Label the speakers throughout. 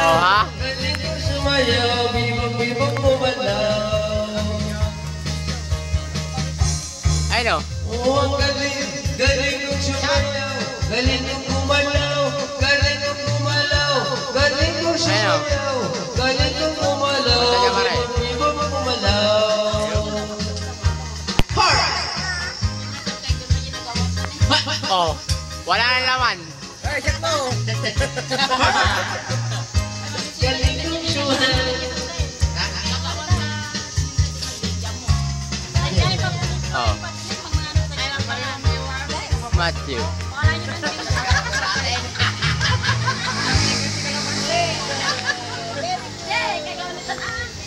Speaker 1: Oh, ha?
Speaker 2: Galing kong sumayaw, bibang bumalaw.
Speaker 1: Ano?
Speaker 2: Oh, ang galing kong sumayaw, galing kong gumalaw, galing kong gumalaw, galing kong sumayaw, galing kong gumalaw, bibang bumalaw.
Speaker 1: Oh, wala nang laman.
Speaker 3: Ay, check mo.
Speaker 2: Galing kong sumayaw.
Speaker 1: Oh. Matthew.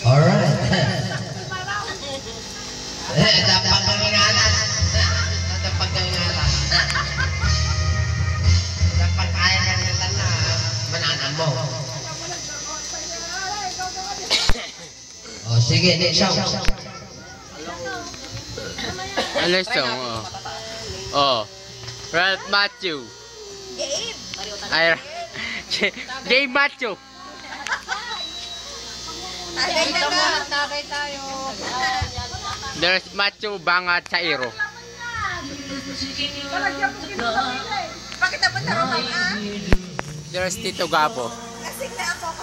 Speaker 2: Alright. Dapat pangingalan. Dapat pangingalan. Dapat kaya na nila na mananan mo. Oh, sige, next song.
Speaker 1: Ano yung song? Oh. Ralph Matthew. Ay, Dave Matthew.
Speaker 3: Tagay tayo.
Speaker 1: There's Matthew Bangat sa Iro.
Speaker 3: Bakit dapat tarong ka?
Speaker 1: There's Tito Gabo.
Speaker 3: Kasing na ako.